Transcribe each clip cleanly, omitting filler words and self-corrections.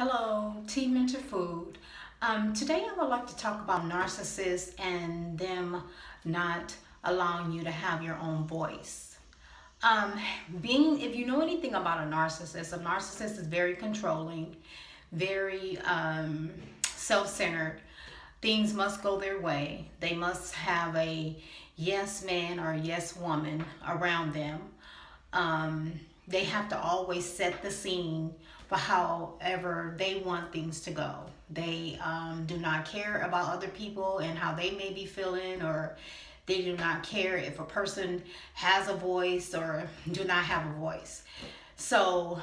Hello, Tea Mentor Food. Today I would like to talk about narcissists and them not allowing you to have your own voice. Um, if you know anything about a narcissist is very controlling, very self-centered. Things must go their way. They must have a yes man or a yes woman around them. They have to always set the scene for however they want things to go. They do not care about other people and how they may be feeling, or they do not care if a person has a voice or do not have a voice. So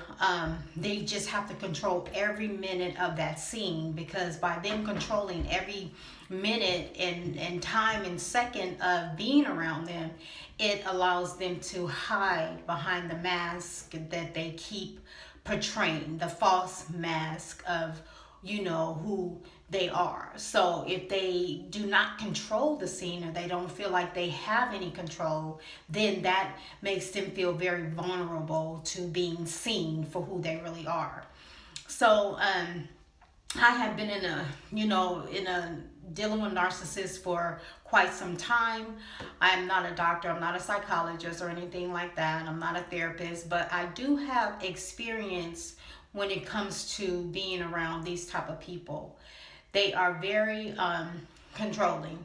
they just have to control every minute of that scene, because by them controlling every minute and time and second of being around them, it allows them to hide behind the mask that they keep portraying, the false mask of who they are. So if they do not control the scene, or they don't feel like they have any control, then that makes them feel very vulnerable to being seen for who they really are. So I have been in a dealing with narcissists for quite some time. I am not a doctor, I'm not a psychologist or anything like that. I'm not a therapist, but I do have experience when it comes to being around these type of people. They are very controlling,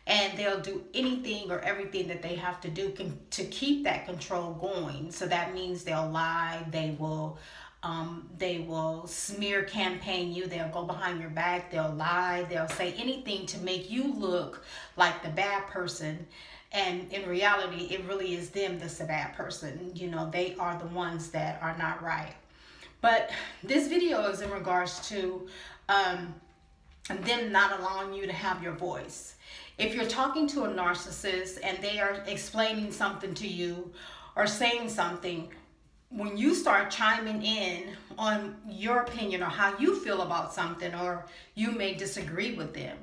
and they'll do anything or everything that they have to do to keep that control going. So that means they'll lie, they will smear campaign you, they'll go behind your back, they'll lie, they'll say anything to make you look like the bad person. And in reality, it really is them that's the bad person. They are the ones that are not right. But this video is in regards to them not allowing you to have your voice. If you're talking to a narcissist and they are explaining something to you or saying something, when you start chiming in on your opinion or how you feel about something, or you may disagree with them,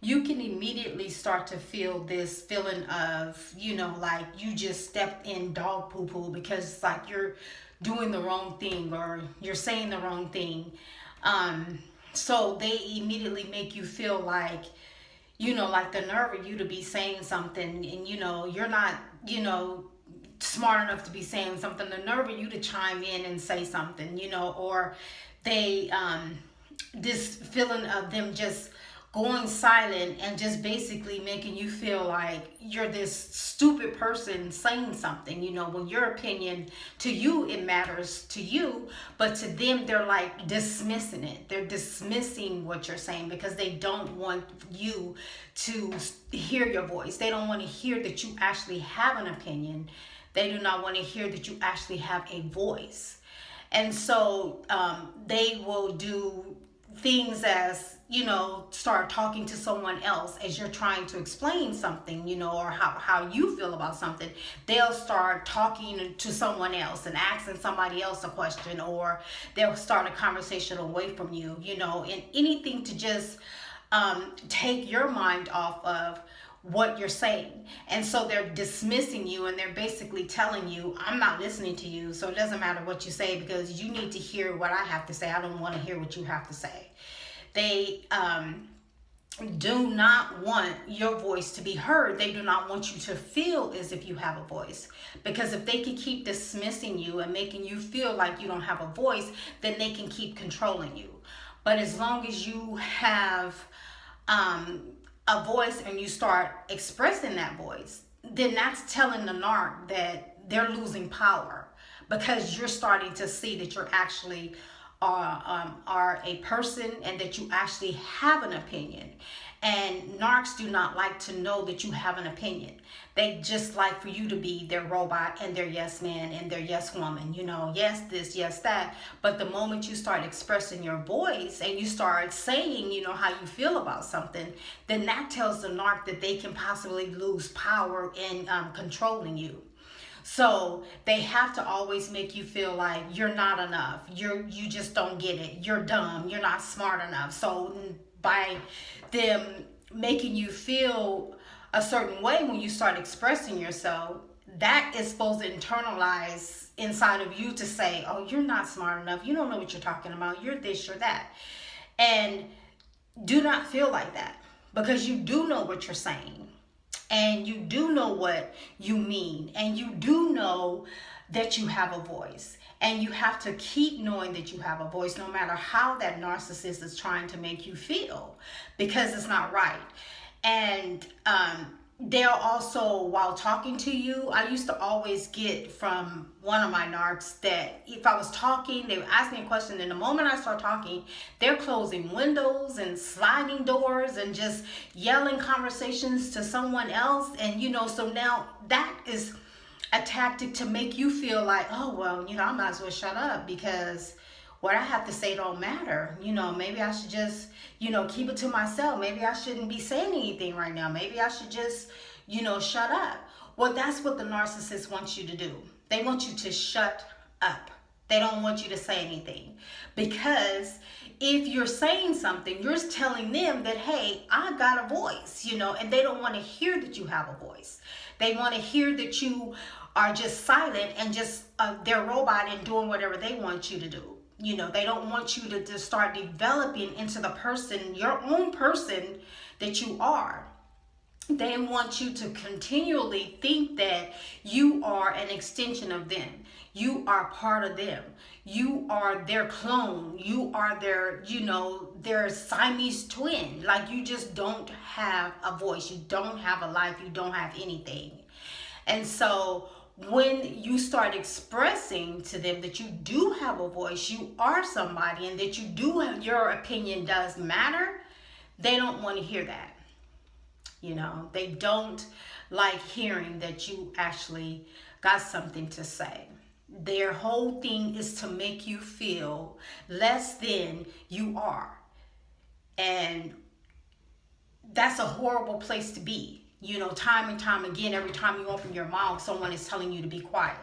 you can immediately start to feel this feeling of, like you just stepped in dog poo poo, because it's like you're doing the wrong thing or you're saying the wrong thing. So they immediately make you feel like, like the nerve of you to be saying something, and you're not, smart enough to be saying something. The nerve of you to chime in and say something, or they, this feeling of them just going silent and just basically making you feel like you're this stupid person saying something, when your opinion to you, it matters to you, but to them, they're like dismissing it. They're dismissing what you're saying because they don't want you to hear your voice. They don't want to hear that you actually have an opinion. They do not want to hear that you actually have a voice. And so they will do things as, start talking to someone else as you're trying to explain something, or how you feel about something. They'll start talking to someone else and asking somebody else a question, or they'll start a conversation away from you, and anything to just take your mind off of what you're saying. And so they're dismissing you, and they're basically telling you, I'm not listening to you, so it doesn't matter what you say, because you need to hear what I have to say. I don't want to hear what you have to say. They do not want your voice to be heard. They do not want you to feel as if you have a voice, because if they can keep dismissing you and making you feel like you don't have a voice, then they can keep controlling you. But as long as you have a voice and you start expressing that voice, then that's telling the narc that they're losing power, because you're starting to see that you're actually are a person, and that you actually have an opinion. And narcs do not like to know that you have an opinion. They just like for you to be their robot and their yes man and their yes woman, yes this, yes that. But the moment you start expressing your voice and you start saying, how you feel about something, then that tells the narc that they can possibly lose power in controlling you. So they have to always make you feel like you're not enough. You just don't get it. You're dumb. You're not smart enough. So by them making you feel a certain way when you start expressing yourself, that is supposed to internalize inside of you to say, oh, you're not smart enough. You don't know what you're talking about. You're this, you're that. And do not feel like that, because you do know what you're saying, and you do know what you mean, and you do know that you have a voice. And you have to keep knowing that you have a voice, no matter how that narcissist is trying to make you feel, because it's not right. And they'll also, while talking to you, I used to always get from one of my narcs that if I was talking, they would ask me a question, and the moment I start talking, they're closing windows and sliding doors and just yelling conversations to someone else. And, so now that is a tactic to make you feel like, oh, well, I might as well shut up, because what I have to say don't matter. Maybe I should just, keep it to myself. Maybe I shouldn't be saying anything right now. Maybe I should just, shut up. Well, that's what the narcissist wants you to do. They want you to shut up. They don't want you to say anything, because if you're saying something, you're telling them that, hey, I got a voice, and they don't want to hear that you have a voice. They want to hear that you are just silent and just they're robot and doing whatever they want you to do. They don't want you to start developing into the person, your own person that you are. They want you to continually think that you are an extension of them. You are part of them. You are their clone. You are their Siamese twin. Like, you just don't have a voice. You don't have a life. You don't have anything. And so when you start expressing to them that you do have a voice, you are somebody, and that you do have, your opinion does matter, they don't want to hear that. They don't like hearing that you actually got something to say. Their whole thing is to make you feel less than you are. And that's a horrible place to be. Time and time again, every time you open your mouth, someone is telling you to be quiet.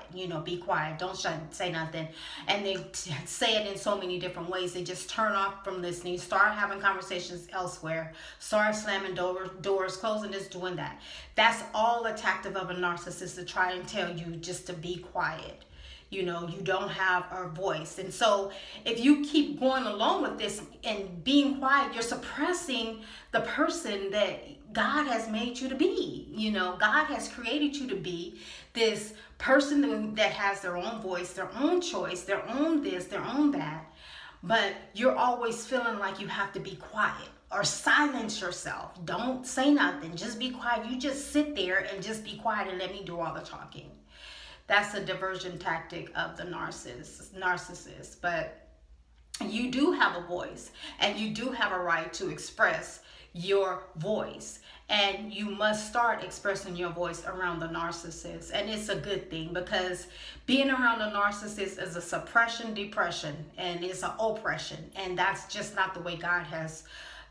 Be quiet. Don't say nothing. And they say it in so many different ways. They just turn off from listening, start having conversations elsewhere, start slamming doors, closing this, doing that. That's all a tactic of a narcissist, to try and tell you just to be quiet. You don't have a voice. And so if you keep going along with this and being quiet, you're suppressing the person that God has made you to be. God has created you to be this person that has their own voice, their own choice, their own this, their own that. But you're always feeling like you have to be quiet or silence yourself. Don't say nothing. Just be quiet. You just sit there and just be quiet and let me do all the talking. That's a diversion tactic of the narcissist. But you do have a voice, and you do have a right to express your voice. And you must start expressing your voice around the narcissist. And it's a good thing, because being around a narcissist is a suppression, depression, and it's an oppression. And that's just not the way God has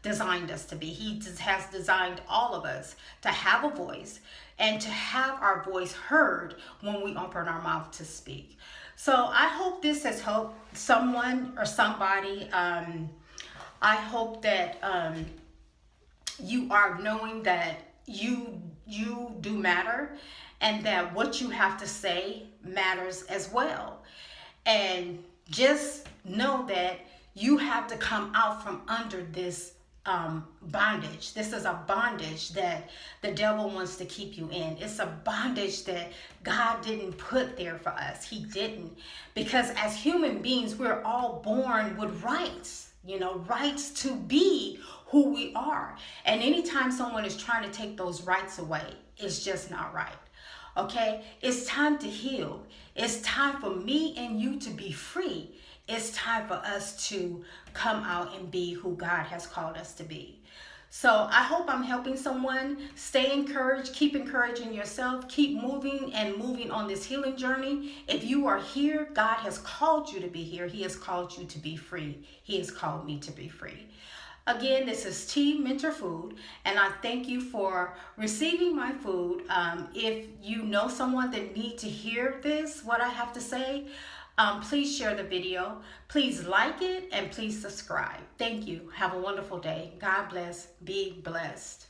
designed us to be. He has designed all of us to have a voice, and to have our voice heard when we open our mouth to speak. So I hope this has helped someone or somebody. I hope that you are knowing that you do matter, and that what you have to say matters as well. And just know that you have to come out from under this bondage. This is a bondage that the devil wants to keep you in. It's a bondage that God didn't put there for us. He didn't. Because as human beings, we're all born with rights, rights to be who we are. And anytime someone is trying to take those rights away, it's just not right. Okay? It's time to heal. It's time for me and you to be free. It's time for us to come out and be who God has called us to be. So I hope I'm helping someone. Stay encouraged. Keep encouraging yourself. Keep moving on this healing journey. If you are here, God has called you to be here. He has called you to be free. He has called me to be free. Again, this is Tea Mentor Food, and I thank you for receiving my food. If you know someone that needs to hear this, what I have to say, please share the video. Please like it, and please subscribe. Thank you. Have a wonderful day. God bless. Be blessed.